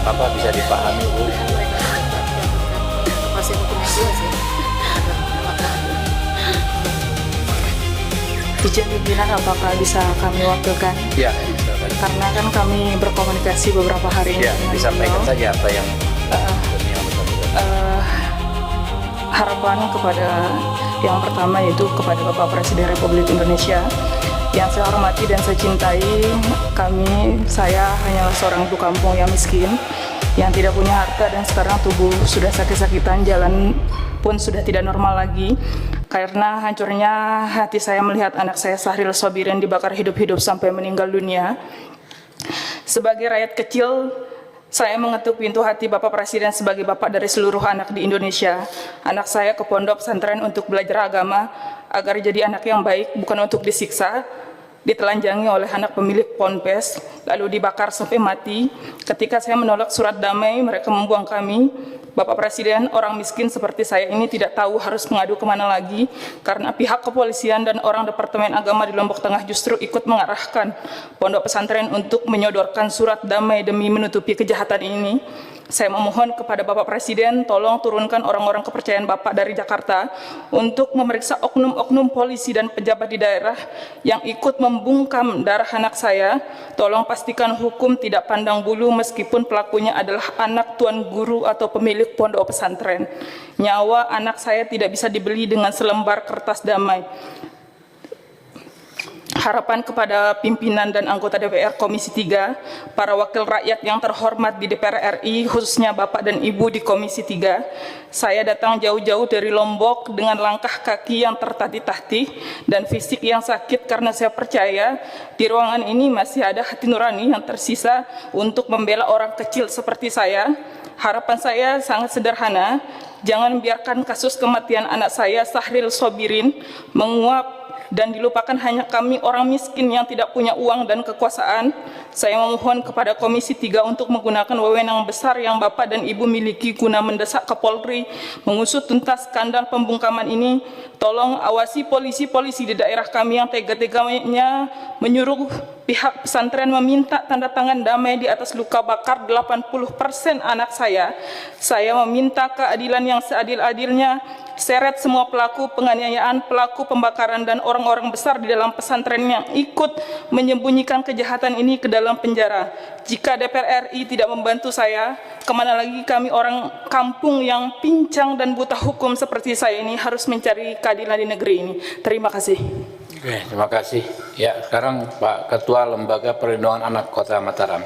apa-apa bisa dipahami, Bu. Masih hukumnya juga sih. Izin pimpinan, apakah bisa kami wakilkan? Ya, silakan. Karena kan kami berkomunikasi beberapa hari ini Ya, dengan disampaikan beliau. saja apa yang Harapan kepada yang pertama yaitu kepada Bapak Presiden Republik Indonesia yang saya hormati dan saya cintai. Saya hanyalah seorang ibu kampung yang miskin, yang tidak punya harta, dan sekarang tubuh sudah sakit-sakitan, jalan pun sudah tidak normal lagi karena hancurnya hati saya melihat anak saya Sahril Sobirin dibakar hidup-hidup sampai meninggal dunia. Sebagai rakyat kecil, saya mengetuk pintu hati Bapak Presiden sebagai bapak dari seluruh anak di Indonesia. Anak saya ke pondok pesantren untuk belajar agama agar jadi anak yang baik, bukan untuk disiksa, ditelanjangi oleh anak pemilik ponpes, lalu dibakar sampai mati. Ketika saya menolak surat damai, mereka membuang kami. Bapak Presiden, orang miskin seperti saya ini tidak tahu harus mengadu kemana lagi, karena pihak kepolisian dan orang Departemen Agama di Lombok Tengah justru ikut mengarahkan pondok pesantren untuk menyodorkan surat damai demi menutupi kejahatan ini. Saya memohon kepada Bapak Presiden, tolong turunkan orang-orang kepercayaan Bapak dari Jakarta untuk memeriksa oknum-oknum polisi dan pejabat di daerah yang ikut membungkam darah anak saya. Tolong pastikan hukum tidak pandang bulu meskipun pelakunya adalah anak tuan guru atau pemilik pondok pesantren. Nyawa anak saya tidak bisa dibeli dengan selembar kertas damai. Harapan kepada pimpinan dan anggota DPR Komisi 3, para wakil rakyat yang terhormat di DPR RI, khususnya Bapak dan Ibu di Komisi 3, saya datang jauh-jauh dari Lombok dengan langkah kaki yang tertatih-tatih dan fisik yang sakit karena saya percaya di ruangan ini masih ada hati nurani yang tersisa untuk membela orang kecil seperti saya. Harapan saya sangat sederhana, jangan biarkan kasus kematian anak saya Sahril Sobirin menguap dan dilupakan hanya kami orang miskin yang tidak punya uang dan kekuasaan. Saya memohon kepada Komisi 3 untuk menggunakan wewenang besar yang Bapak dan Ibu miliki guna mendesak Kapolri mengusut tuntas skandal pembungkaman ini. Tolong awasi polisi-polisi di daerah kami yang tega-teganya menyuruh pihak pesantren meminta tanda tangan damai di atas luka bakar 80% anak saya. Saya meminta keadilan yang seadil-adilnya. Seret semua pelaku penganiayaan, pelaku pembakaran, dan orang-orang besar di dalam pesantren yang ikut menyembunyikan kejahatan ini ke dalam penjara. Jika DPR RI tidak membantu saya, kemana lagi kami orang kampung yang pincang dan buta hukum seperti saya ini harus mencari keadilan di negeri ini. Terima kasih. Oke, terima kasih. Ya, sekarang Pak Ketua Lembaga Perlindungan Anak Kota Mataram.